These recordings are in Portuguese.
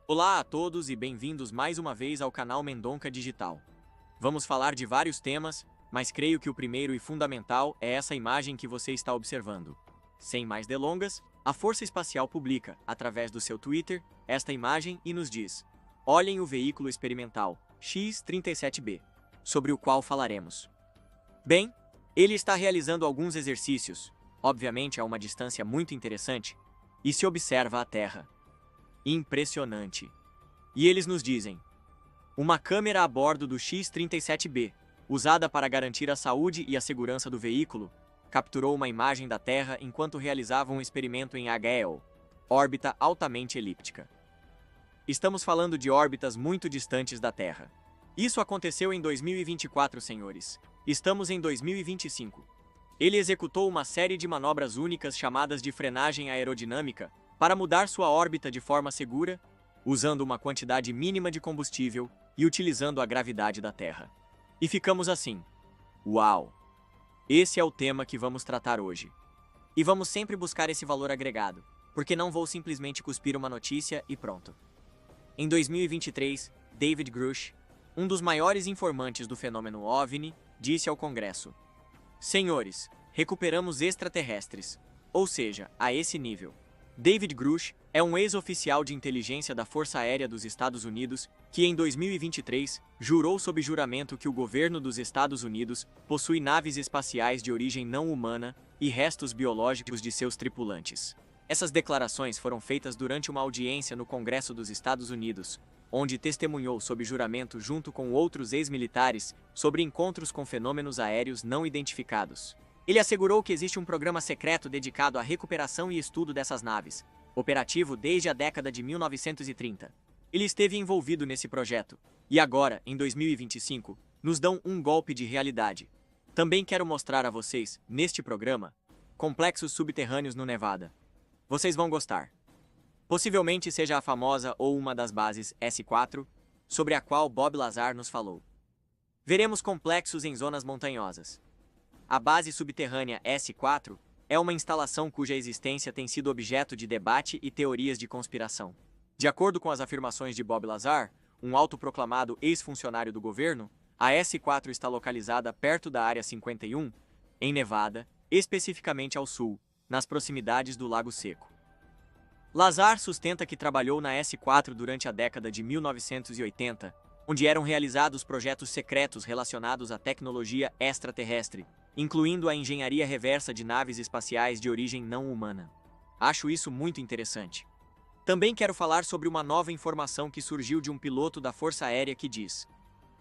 Olá a todos e bem-vindos mais uma vez ao canal Mendonca Digital. Vamos falar de vários temas, mas creio que o primeiro e fundamental é essa imagem que você está observando. Sem mais delongas, a Força Espacial publica, através do seu Twitter, esta imagem e nos diz: olhem o veículo experimental X-37B, sobre o qual falaremos. Bem, ele está realizando alguns exercícios, obviamente a uma distância muito interessante, e se observa a Terra. Impressionante. E eles nos dizem: uma câmera a bordo do X-37B, usada para garantir a saúde e a segurança do veículo, capturou uma imagem da Terra enquanto realizava um experimento em HEL, órbita altamente elíptica. Estamos falando de órbitas muito distantes da Terra. Isso aconteceu em 2024, senhores. Estamos em 2025. Ele executou uma série de manobras únicas chamadas de frenagem aerodinâmica, para mudar sua órbita de forma segura, usando uma quantidade mínima de combustível e utilizando a gravidade da Terra. E ficamos assim. Uau! Esse é o tema que vamos tratar hoje. E vamos sempre buscar esse valor agregado, porque não vou simplesmente cuspir uma notícia e pronto. Em 2023, David Grush, um dos maiores informantes do fenômeno OVNI, disse ao Congresso: senhores, recuperamos extraterrestres, ou seja, a esse nível. David Grush é um ex-oficial de inteligência da Força Aérea dos Estados Unidos que, em 2023, jurou sob juramento que o governo dos Estados Unidos possui naves espaciais de origem não humana e restos biológicos de seus tripulantes. Essas declarações foram feitas durante uma audiência no Congresso dos Estados Unidos, onde testemunhou sob juramento junto com outros ex-militares sobre encontros com fenômenos aéreos não identificados. Ele assegurou que existe um programa secreto dedicado à recuperação e estudo dessas naves, operativo desde a década de 1930. Ele esteve envolvido nesse projeto, e agora, em 2025, nos dão um golpe de realidade. Também quero mostrar a vocês, neste programa, complexos subterrâneos no Nevada. Vocês vão gostar. Possivelmente seja a famosa ou uma das bases S4, sobre a qual Bob Lazar nos falou. Veremos complexos em zonas montanhosas. A base subterrânea S4 é uma instalação cuja existência tem sido objeto de debate e teorias de conspiração. De acordo com as afirmações de Bob Lazar, um autoproclamado ex-funcionário do governo, a S4 está localizada perto da Área 51, em Nevada, especificamente ao sul, nas proximidades do Lago Seco. Lazar sustenta que trabalhou na S4 durante a década de 1980, onde eram realizados projetos secretos relacionados à tecnologia extraterrestre, incluindo a engenharia reversa de naves espaciais de origem não humana. Acho isso muito interessante. Também quero falar sobre uma nova informação que surgiu de um piloto da Força Aérea que diz: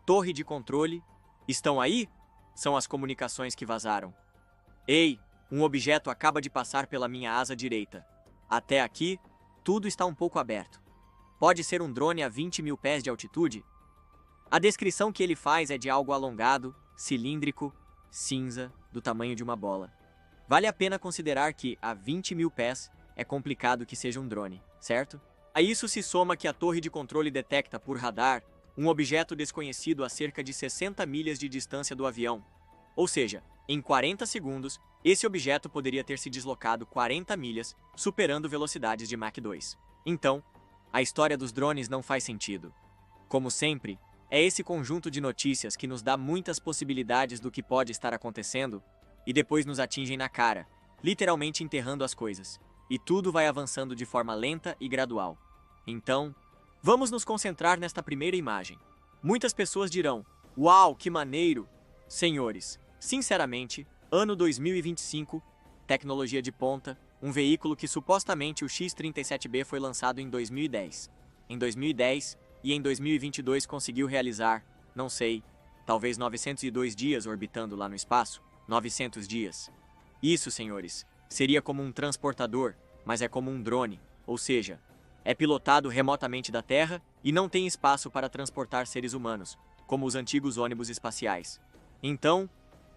torre de controle, estão aí? São as comunicações que vazaram. Ei, um objeto acaba de passar pela minha asa direita. Até aqui, tudo está um pouco aberto. Pode ser um drone a 20 mil pés de altitude? A descrição que ele faz é de algo alongado, cilíndrico, cinza, do tamanho de uma bola. Vale a pena considerar que, a 20 mil pés, é complicado que seja um drone, certo? A isso se soma que a torre de controle detecta por radar um objeto desconhecido a cerca de 60 milhas de distância do avião. Ou seja, em 40 segundos, esse objeto poderia ter se deslocado 40 milhas, superando velocidades de Mach 2. Então, a história dos drones não faz sentido. Como sempre, é esse conjunto de notícias que nos dá muitas possibilidades do que pode estar acontecendo e depois nos atingem na cara, literalmente enterrando as coisas. E tudo vai avançando de forma lenta e gradual. Então, vamos nos concentrar nesta primeira imagem. Muitas pessoas dirão: uau, que maneiro! Senhores, sinceramente, ano 2025, tecnologia de ponta, um veículo que supostamente o X-37B foi lançado em 2010. Em 2010 e em 2022 conseguiu realizar, não sei, talvez 902 dias orbitando lá no espaço. 900 dias. Isso, senhores, seria como um transportador, mas é como um drone, ou seja, é pilotado remotamente da Terra e não tem espaço para transportar seres humanos, como os antigos ônibus espaciais. Então,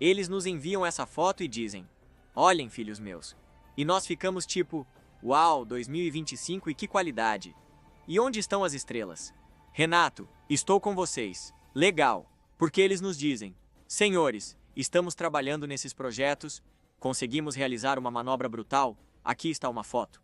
eles nos enviam essa foto e dizem: olhem, filhos meus, E nós ficamos tipo, uau, 2025 e que qualidade. E onde estão as estrelas? Renato, estou com vocês. Legal, porque eles nos dizem, senhores, estamos trabalhando nesses projetos, conseguimos realizar uma manobra brutal, aqui está uma foto.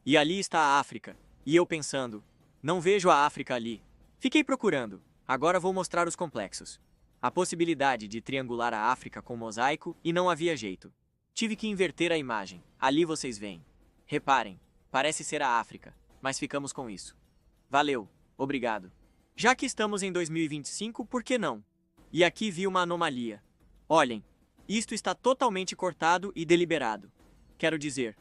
E ali está a África, e eu pensando, não vejo a África ali. Fiquei procurando, agora vou mostrar os complexos. A possibilidade de triangular a África com mosaico e não havia jeito. Tive que inverter a imagem, ali vocês veem. Reparem, parece ser a África, mas ficamos com isso. Valeu, obrigado. Já que estamos em 2025, por que não? E aqui vi uma anomalia. Olhem, isto está totalmente cortado e deliberado. Quero dizer,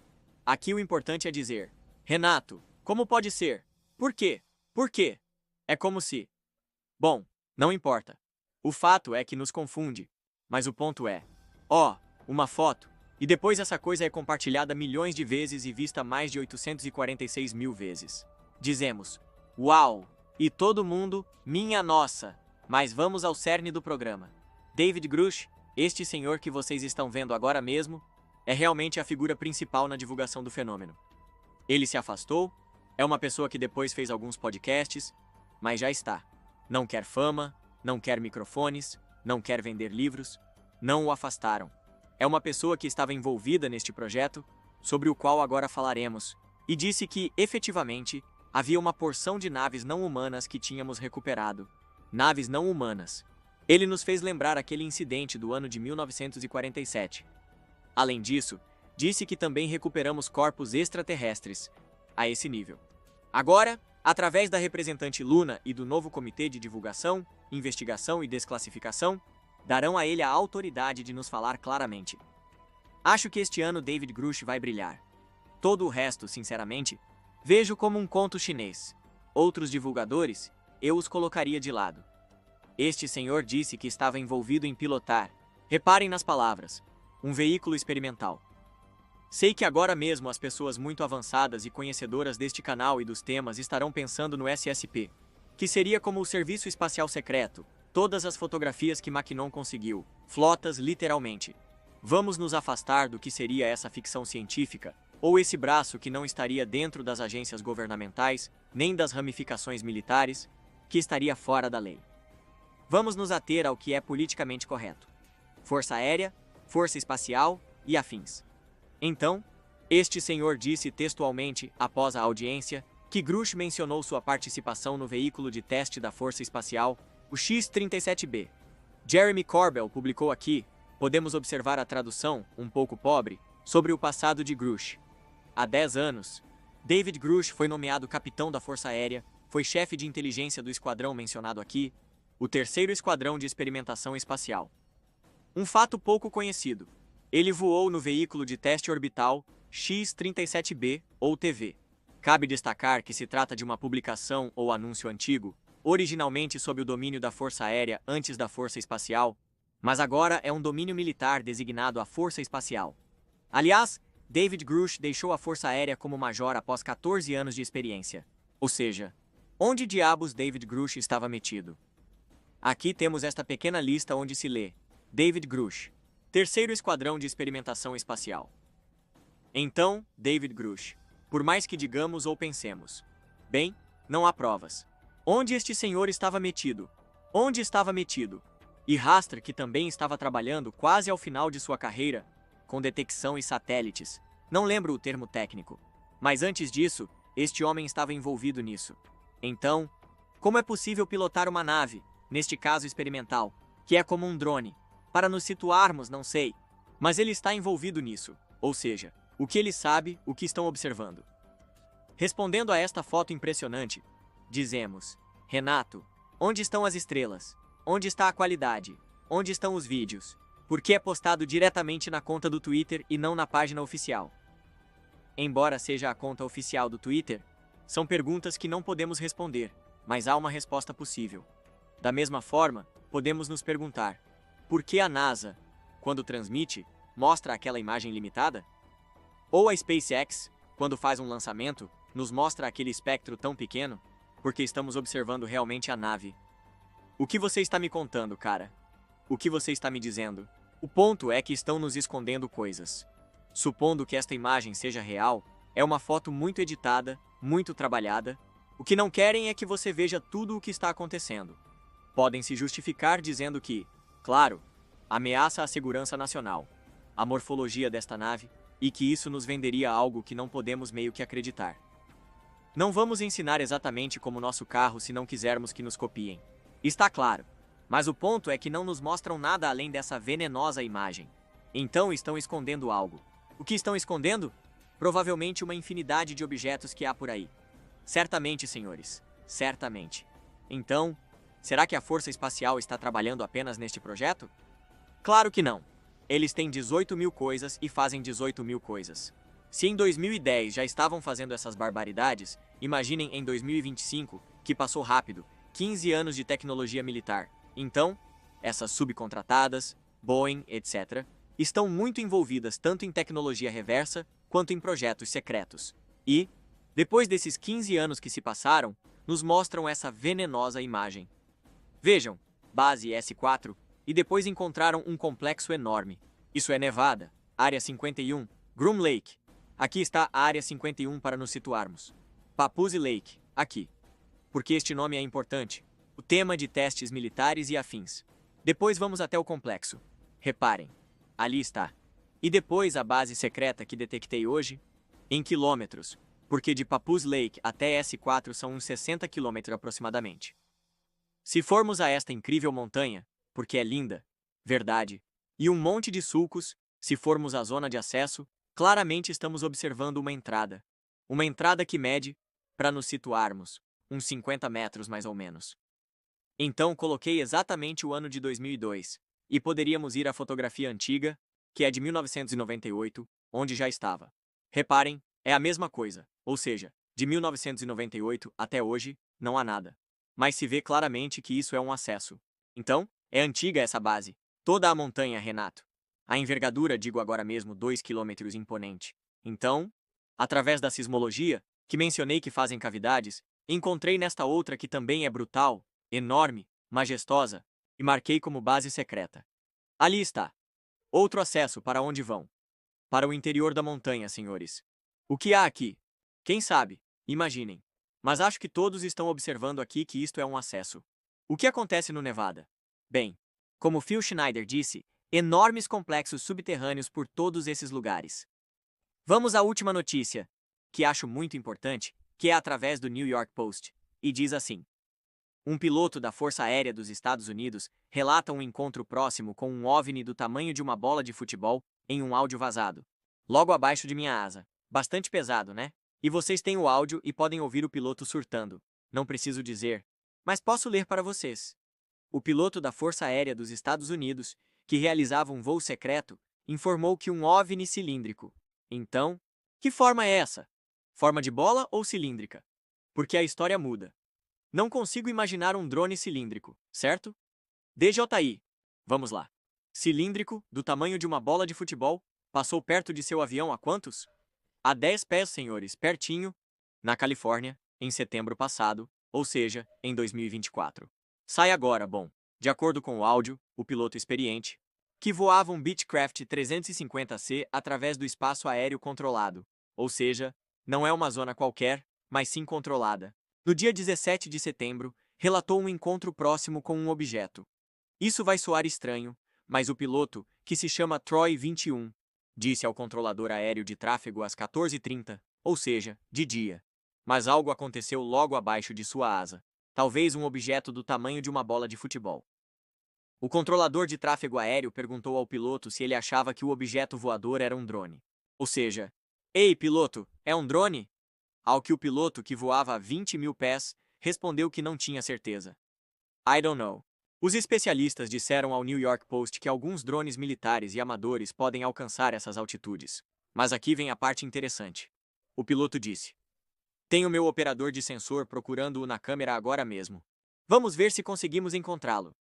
aqui o importante é dizer, Renato, como pode ser? Por quê? Por quê? É como se... Bom, não importa. O fato é que nos confunde. Mas o ponto é, uma foto, e depois essa coisa é compartilhada milhões de vezes e vista mais de 846 mil vezes. Dizemos, uau! E todo mundo, minha nossa! Mas vamos ao cerne do programa. David Grush, este senhor que vocês estão vendo agora mesmo, é realmente a figura principal na divulgação do fenômeno. Ele se afastou, é uma pessoa que depois fez alguns podcasts, mas já está. Não quer fama, não quer microfones, não quer vender livros, não o afastaram. É uma pessoa que estava envolvida neste projeto, sobre o qual agora falaremos, e disse que, efetivamente, havia uma porção de naves não humanas que tínhamos recuperado. Naves não humanas. Ele nos fez lembrar aquele incidente do ano de 1947. Além disso, disse que também recuperamos corpos extraterrestres, a esse nível. Agora, através da representante Luna e do novo Comitê de Divulgação, Investigação e Desclassificação, darão a ele a autoridade de nos falar claramente. Acho que este ano David Grush vai brilhar. Todo o resto, sinceramente, vejo como um conto chinês. Outros divulgadores, eu os colocaria de lado. Este senhor disse que estava envolvido em pilotar, reparem nas palavras, um veículo experimental. Sei que agora mesmo as pessoas muito avançadas e conhecedoras deste canal e dos temas estarão pensando no SSP, que seria como o Serviço Espacial Secreto, todas as fotografias que Maquinon conseguiu, flotas literalmente. Vamos nos afastar do que seria essa ficção científica, ou esse braço que não estaria dentro das agências governamentais, nem das ramificações militares, que estaria fora da lei. Vamos nos ater ao que é politicamente correto. Força Aérea, Força Espacial e afins. Então, este senhor disse textualmente, após a audiência, que Grush mencionou sua participação no veículo de teste da Força Espacial, o X-37B. Jeremy Corbell publicou aqui, podemos observar a tradução, um pouco pobre, sobre o passado de Grush. Há 10 anos, David Grush foi nomeado capitão da Força Aérea, foi chefe de inteligência do esquadrão mencionado aqui, o terceiro esquadrão de experimentação espacial. Um fato pouco conhecido. Ele voou no veículo de teste orbital X-37B, ou TV. Cabe destacar que se trata de uma publicação ou anúncio antigo, originalmente sob o domínio da Força Aérea antes da Força Espacial, mas agora é um domínio militar designado a Força Espacial. Aliás, David Grush deixou a Força Aérea como major após 14 anos de experiência. Ou seja, onde diabos David Grush estava metido? Aqui temos esta pequena lista onde se lê David Grush, terceiro esquadrão de experimentação espacial. Então, David Grush, por mais que digamos ou pensemos, bem, não há provas. Onde este senhor estava metido? Onde estava metido? E Raster, que também estava trabalhando quase ao final de sua carreira, com detecção e satélites. Não lembro o termo técnico. Mas antes disso, este homem estava envolvido nisso. Então, como é possível pilotar uma nave, neste caso experimental, que é como um drone? Para nos situarmos, não sei. Mas ele está envolvido nisso. Ou seja, o que ele sabe, o que estão observando. Respondendo a esta foto impressionante, dizemos, Renato, onde estão as estrelas? Onde está a qualidade? Onde estão os vídeos? Por que é postado diretamente na conta do Twitter e não na página oficial? Embora seja a conta oficial do Twitter, são perguntas que não podemos responder, mas há uma resposta possível. Da mesma forma, podemos nos perguntar, por que a NASA, quando transmite, mostra aquela imagem limitada? Ou a SpaceX, quando faz um lançamento, nos mostra aquele espectro tão pequeno? Porque estamos observando realmente a nave. O que você está me contando, cara? O que você está me dizendo? O ponto é que estão nos escondendo coisas. Supondo que esta imagem seja real, é uma foto muito editada, muito trabalhada. O que não querem é que você veja tudo o que está acontecendo. Podem se justificar dizendo que, claro, ameaça à segurança nacional, a morfologia desta nave, e que isso nos venderia algo que não podemos meio que acreditar. Não vamos ensinar exatamente como nosso carro se não quisermos que nos copiem. Está claro. Mas o ponto é que não nos mostram nada além dessa venenosa imagem. Então estão escondendo algo. O que estão escondendo? Provavelmente uma infinidade de objetos que há por aí. Certamente, senhores. Certamente. Então, será que a Força Espacial está trabalhando apenas neste projeto? Claro que não. Eles têm 18.000 coisas e fazem 18.000 coisas. Se em 2010 já estavam fazendo essas barbaridades, imaginem em 2025, que passou rápido, 15 anos de tecnologia militar. Então, essas subcontratadas, Boeing, etc., estão muito envolvidas tanto em tecnologia reversa quanto em projetos secretos. E, depois desses 15 anos que se passaram, nos mostram essa venenosa imagem. Vejam, base S4, e depois encontraram um complexo enorme. Isso é Nevada, Área 51, Groom Lake. Aqui está a Área 51 para nos situarmos. Papoose Lake, aqui. Porque este nome é importante. O tema de testes militares e afins. Depois vamos até o complexo. Reparem, ali está. E depois a base secreta que detectei hoje, em quilômetros, porque de Papoose Lake até S4 são uns 60 quilômetros aproximadamente. Se formos a esta incrível montanha, porque é linda, verdade, e um monte de sulcos, se formos à zona de acesso, claramente estamos observando uma entrada. Uma entrada que mede, para nos situarmos, uns 50 metros mais ou menos. Então coloquei exatamente o ano de 2002, e poderíamos ir à fotografia antiga, que é de 1998, onde já estava. Reparem, é a mesma coisa, ou seja, de 1998 até hoje, não há nada. Mas se vê claramente que isso é um acesso. Então, é antiga essa base. Toda a montanha, Renato. A envergadura, digo agora mesmo, 2 quilômetros imponente. Então, através da sismologia, que mencionei que fazem cavidades, encontrei nesta outra que também é brutal, enorme, majestosa, e marquei como base secreta. Ali está. Outro acesso para onde vão. Para o interior da montanha, senhores. O que há aqui? Quem sabe? Imaginem. Mas acho que todos estão observando aqui que isto é um acesso. O que acontece no Nevada? Bem, como Phil Schneider disse, enormes complexos subterrâneos por todos esses lugares. Vamos à última notícia, que acho muito importante, que é através do New York Post, e diz assim: um piloto da Força Aérea dos Estados Unidos relata um encontro próximo com um OVNI do tamanho de uma bola de futebol em um áudio vazado. Logo abaixo de minha asa. Bastante pesado, né? E vocês têm o áudio e podem ouvir o piloto surtando. Não preciso dizer, mas posso ler para vocês. O piloto da Força Aérea dos Estados Unidos, que realizava um voo secreto, informou que um OVNI cilíndrico. Então, que forma é essa? Forma de bola ou cilíndrica? Porque a história muda. Não consigo imaginar um drone cilíndrico, certo? DJI. Vamos lá. Cilíndrico, do tamanho de uma bola de futebol, passou perto de seu avião a quantos? A 10 pés, senhores, pertinho, na Califórnia, em setembro passado, ou seja, em 2024. Sai agora, bom. De acordo com o áudio, o piloto experiente, que voava um Beechcraft 350C através do espaço aéreo controlado, ou seja, não é uma zona qualquer, mas sim controlada. No dia 17 de setembro, relatou um encontro próximo com um objeto. Isso vai soar estranho, mas o piloto, que se chama Troy 21, disse ao controlador aéreo de tráfego às 14h30, ou seja, de dia. Mas algo aconteceu logo abaixo de sua asa. Talvez um objeto do tamanho de uma bola de futebol. O controlador de tráfego aéreo perguntou ao piloto se ele achava que o objeto voador era um drone. Ou seja, ei, piloto, é um drone? Ao que o piloto, que voava a 20.000 pés, respondeu que não tinha certeza. I don't know. Os especialistas disseram ao New York Post que alguns drones militares e amadores podem alcançar essas altitudes. Mas aqui vem a parte interessante. O piloto disse: tenho meu operador de sensor procurando-o na câmera agora mesmo. Vamos ver se conseguimos encontrá-lo.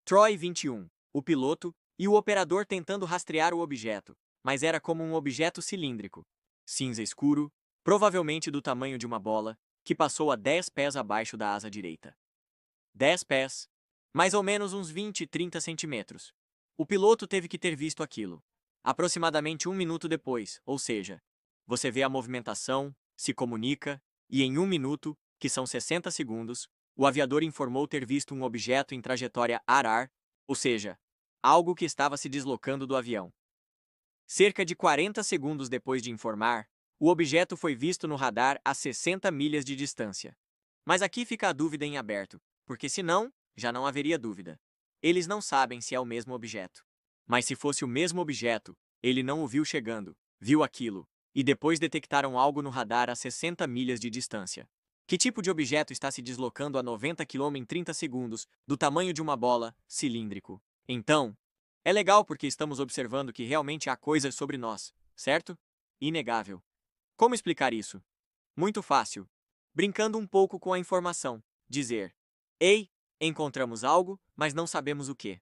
Troy 21, o piloto, e o operador tentando rastrear o objeto, mas era como um objeto cilíndrico, cinza escuro, provavelmente do tamanho de uma bola, que passou a 10 pés abaixo da asa direita. 10 pés. Mais ou menos uns 20, 30 centímetros. O piloto teve que ter visto aquilo. Aproximadamente 1 minuto depois, ou seja, você vê a movimentação, se comunica, e em 1 minuto, que são 60 segundos, o aviador informou ter visto um objeto em trajetória ar-ar, ou seja, algo que estava se deslocando do avião. Cerca de 40 segundos depois de informar, o objeto foi visto no radar a 60 milhas de distância. Mas aqui fica a dúvida em aberto, porque senão, já não haveria dúvida. Eles não sabem se é o mesmo objeto. Mas se fosse o mesmo objeto, ele não o viu chegando, viu aquilo, e depois detectaram algo no radar a 60 milhas de distância. Que tipo de objeto está se deslocando a 90 km em 30 segundos, do tamanho de uma bola, cilíndrico? Então, é legal porque estamos observando que realmente há coisas sobre nós, certo? Inegável. Como explicar isso? Muito fácil. Brincando um pouco com a informação. Dizer: Ei, encontramos algo, mas não sabemos o que.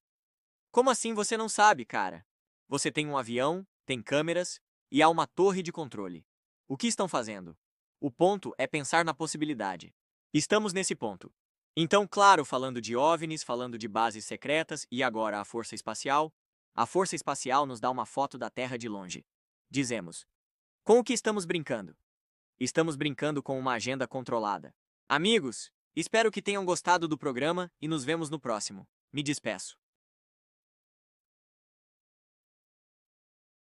Como assim você não sabe, cara? Você tem um avião, tem câmeras e há uma torre de controle. O que estão fazendo? O ponto é pensar na possibilidade. Estamos nesse ponto. Então, claro, falando de OVNIs, falando de bases secretas e agora a Força Espacial nos dá uma foto da Terra de longe. Dizemos: com o que estamos brincando? Estamos brincando com uma agenda controlada. Amigos, espero que tenham gostado do programa e nos vemos no próximo. Me despeço.